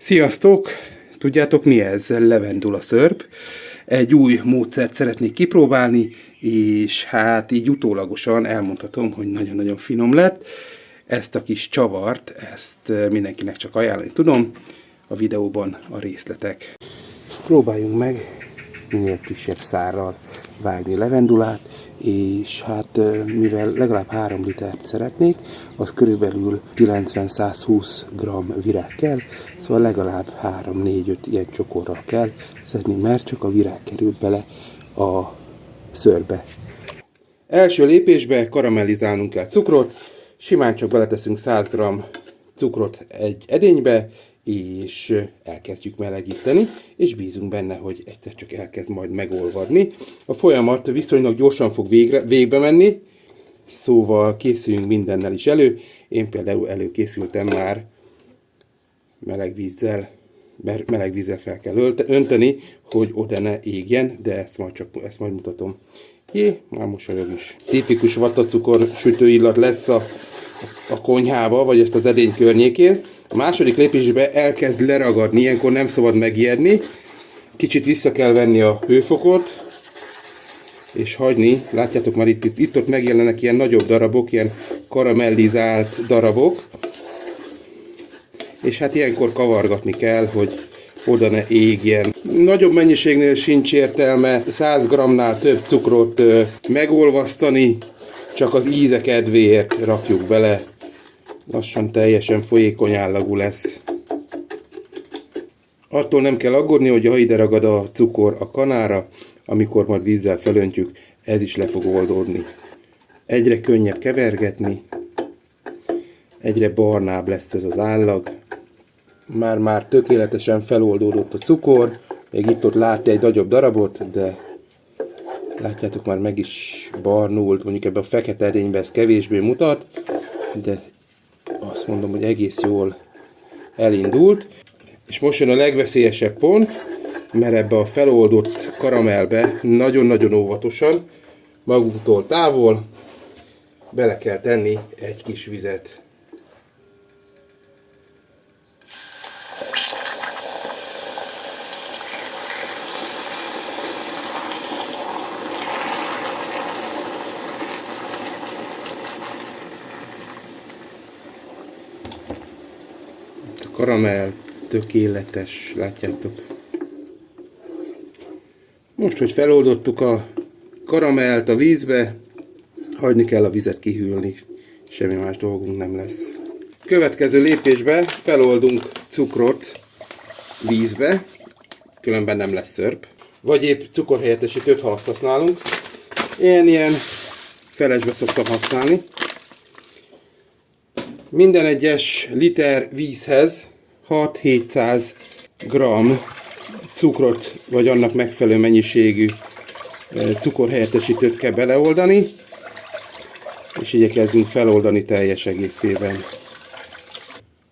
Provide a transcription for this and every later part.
Sziasztok! Tudjátok mi ez? Levendula szörp. Egy új módszert szeretnék kipróbálni, és hát így utólagosan elmondhatom, hogy nagyon-nagyon finom lett. Ezt a kis csavart, ezt mindenkinek csak ajánlani tudom. A videóban a részletek. Próbáljunk meg minél kisebb szárral vágni levendulát, és hát mivel legalább 3 litert szeretnék, az körülbelül 90-120 g virág kell, szóval legalább 3-4-5 ilyen csokorral kell szedni, mert csak a virág kerül bele a szörbe. Első lépésben karamellizálnunk kell cukrot, simán csak beleteszünk 100 g cukrot egy edénybe, és elkezdjük melegíteni, és bízunk benne, hogy egyszer csak elkezd majd megolvadni. A folyamat viszonylag gyorsan fog végbe menni, szóval készüljünk mindennel is elő. Én például előkészültem már meleg vízzel, mert meleg vízzel fel kell önteni, hogy oda ne égjen, de ezt majd mutatom. Már mosolyog is. Tipikus vattacukor sütő illat lesz a konyhába, vagy ezt az edény környékén. A második lépésben elkezd leragadni, ilyenkor nem szabad megijedni. Kicsit vissza kell venni a hőfokot, és hagyni. Látjátok már itt-ott megjelennek ilyen nagyobb darabok, ilyen karamellizált darabok. És hát ilyenkor kavargatni kell, hogy oda ne égjen. Nagyobb mennyiségnél sincs értelme 100 g-nál több cukrot megolvasztani, csak az íze kedvéért rakjuk bele. Lassan teljesen folyékony állagú lesz. Attól nem kell aggódni, hogy ha ide ragad a cukor a kanára, amikor majd vízzel felöntjük, ez is le fog oldódni. Egyre könnyebb kevergetni, egyre barnább lesz ez az állag. Már tökéletesen feloldódott a cukor, még itt-ott látja egy nagyobb darabot, de látjátok, már meg is barnult, mondjuk ebben a fekete edényben ez kevésbé mutat, de azt mondom, hogy egész jól elindult. És most jön a legveszélyesebb pont, mert ebbe a feloldott karamellbe nagyon-nagyon óvatosan, magunktól távol bele kell tenni egy kis vizet. Karamell tökéletes, látjátok. Most, hogy feloldottuk a karamellt a vízbe, hagyni kell a vizet kihűlni, semmi más dolgunk nem lesz. Következő lépésben feloldunk cukrot vízbe, különben nem lesz szörp, vagy épp cukorhelyettesítőt, ha azt használunk. Én ilyen felesbe szoktam használni. Minden egyes liter vízhez 6-700 g cukrot, vagy annak megfelelő mennyiségű cukorhelyettesítőt kell beleoldani, és igyekezzünk feloldani teljes egészében.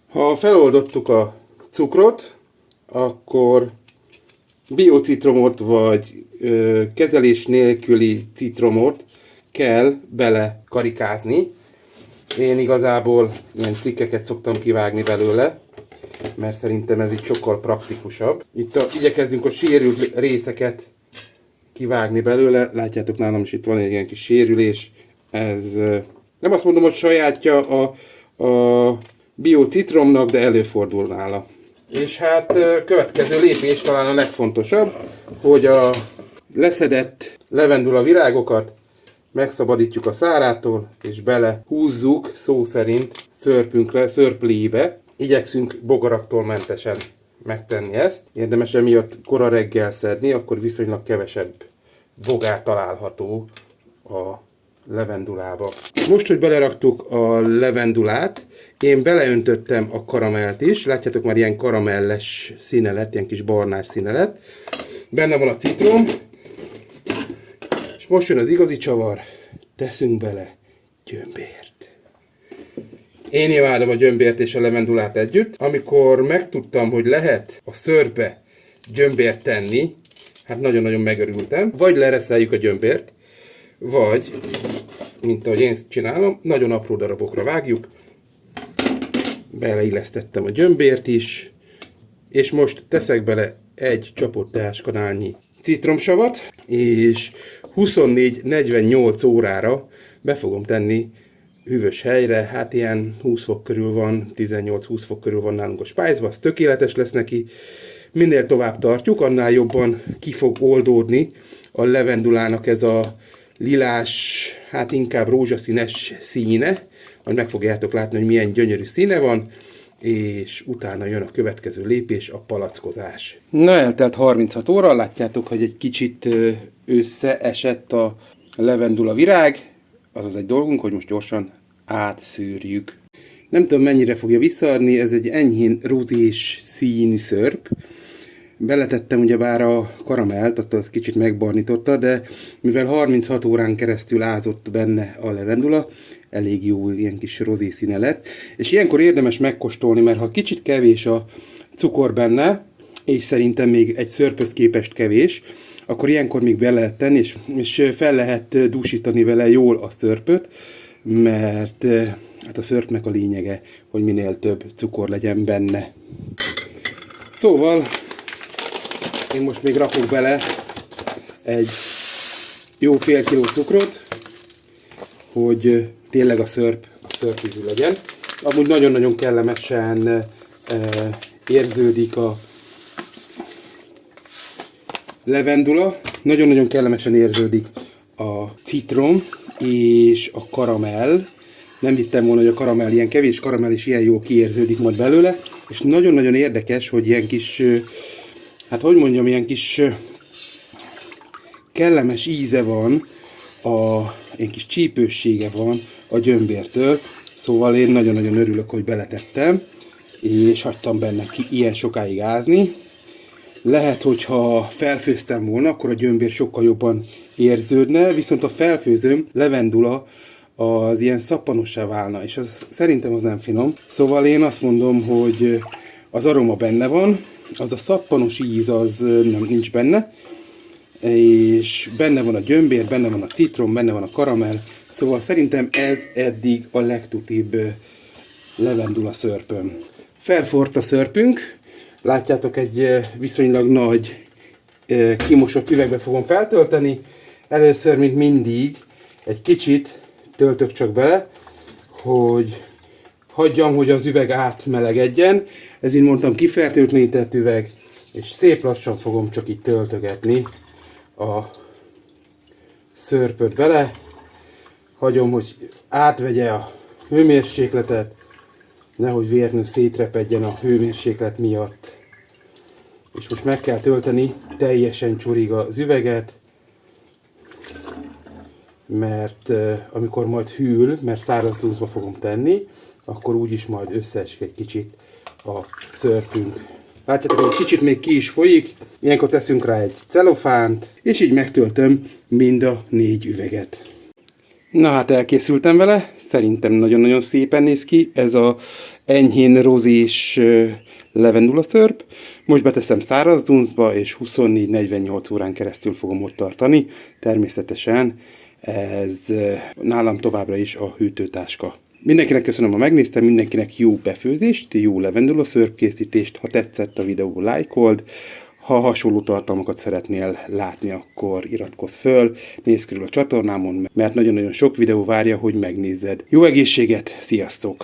Ha feloldottuk a cukrot, akkor biocitromot, vagy kezelés nélküli citromot kell bele karikázni. Én igazából ilyen cikkeket szoktam kivágni belőle, mert szerintem ez így sokkal praktikusabb. Igyekezzünk a sérült részeket kivágni belőle. Látjátok, nálam is itt van egy ilyen kis sérülés. Ez nem azt mondom, hogy sajátja a biocitromnak, de előfordul nála. És hát következő lépés talán a legfontosabb, hogy a leszedett levendula virágokat megszabadítjuk a szárától, és bele húzzuk, szó szerint, szörplébe. Igyekszünk bogaraktól mentesen megtenni ezt. Érdemes emiatt kora reggel szedni, akkor viszonylag kevesebb bogár található a levendulába. Most, hogy beleraktuk a levendulát, én beleöntöttem a karamellt is. Látjátok, már ilyen karamelles színe lett, ilyen kis barnás színe lett. Benne van a citrom. És most jön az igazi csavar. Teszünk bele gyömbért. Én imádom a gyömbért és a levendulát együtt. Amikor megtudtam, hogy lehet a szörpbe gyömbért tenni, hát nagyon-nagyon megörültem. Vagy lereszeljük a gyömbért, vagy, mint ahogy én csinálom, nagyon apró darabokra vágjuk. Beleillesztettem a gyömbért is. És most teszek bele egy csapott teáskanálnyi citromsavat, és 24-48 órára be fogom tenni hűvös helyre, hát ilyen 20 fok körül van, 18-20 fok körül van nálunk a spájzba, az tökéletes lesz neki. Minél tovább tartjuk, annál jobban ki fog oldódni a levendulának ez a lilás, hát inkább rózsaszínes színe, majd meg fogjátok látni, hogy milyen gyönyörű színe van, és utána jön a következő lépés, a palackozás. Na, eltelt 36 óra, látjátok, hogy egy kicsit összeesett a levendula virág, azaz egy dolgunk, hogy most gyorsan átszűrjük. Nem tudom, mennyire fogja visszaadni, ez egy enyhén rózés színű szörp. Beletettem ugyebár a karamelt, azt kicsit megbarnította, de mivel 36 órán keresztül ázott benne a levendula, elég jó ilyen kis rozé színe lett. És ilyenkor érdemes megkóstolni, mert ha kicsit kevés a cukor benne, és szerintem még egy szörphöz képest kevés, akkor ilyenkor még bele lehet tenni, és fel lehet dúsítani vele jól a szörpöt, mert hát a szörpnek a lényege, hogy minél több cukor legyen benne. Szóval én most még rakok bele egy jó fél kiló cukrot, hogy tényleg a szörp ízű legyen. Amúgy nagyon-nagyon kellemesen érződik a levendula, nagyon-nagyon kellemesen érződik a citrom és a karamell. Nem hittem volna, hogy a karamell, ilyen kevés karamell is ilyen jól kiérződik majd belőle, és nagyon-nagyon érdekes, hogy ilyen kis, hát hogy mondjam, ilyen kis kellemes íze van, ilyen kis csípőssége van a gyömbértől, szóval én nagyon-nagyon örülök, hogy beletettem, és hagytam benne ilyen sokáig ázni. Lehet, hogyha felfőztem volna, akkor a gyömbér sokkal jobban érződne, viszont ha felfőzöm, levendula az ilyen szappanossá válna, és szerintem az nem finom. Szóval én azt mondom, hogy az aroma benne van, az a szappanos íz az nincs benne, és benne van a gyömbér, benne van a citrom, benne van a karamell, szóval szerintem ez eddig a legtutibb levendula szörpöm. Felforrt a szörpünk, látjátok, egy viszonylag nagy kimosott üvegbe fogom feltölteni. Először, mint mindig, egy kicsit töltök csak bele, hogy hagyjam, hogy az üveg átmelegedjen. Ez így mondtam, kifertőtlenített üveg, és szép lassan fogom csak így töltögetni a szörpöt bele. Hagyom, hogy átvegye a hőmérsékletet, nehogy véletlenül szétrepedjen a hőmérséklet miatt. És most meg kell tölteni teljesen csurig az üveget, mert amikor majd hűl, mert száraz dúszba fogom tenni, akkor úgyis majd összeesik egy kicsit a szörpünk. Látjátok, hogy kicsit még ki is folyik, ilyenkor teszünk rá egy celofánt, és így megtöltöm mind a 4 üveget. Na hát elkészültem vele, szerintem nagyon-nagyon szépen néz ki ez a enyhén rozés levendula szörp. Most beteszem száraz duncba, és 24-48 órán keresztül fogom ott tartani. Természetesen ez nálam továbbra is a hűtőtáska. Mindenkinek köszönöm, ha megnéztem, mindenkinek jó befőzést, jó levendula szörp készítést. Ha tetszett a videó, lájkold. Ha hasonló tartalmakat szeretnél látni, akkor iratkozz föl, nézz körül a csatornámon, mert nagyon-nagyon sok videó várja, hogy megnézzed. Jó egészséget, sziasztok!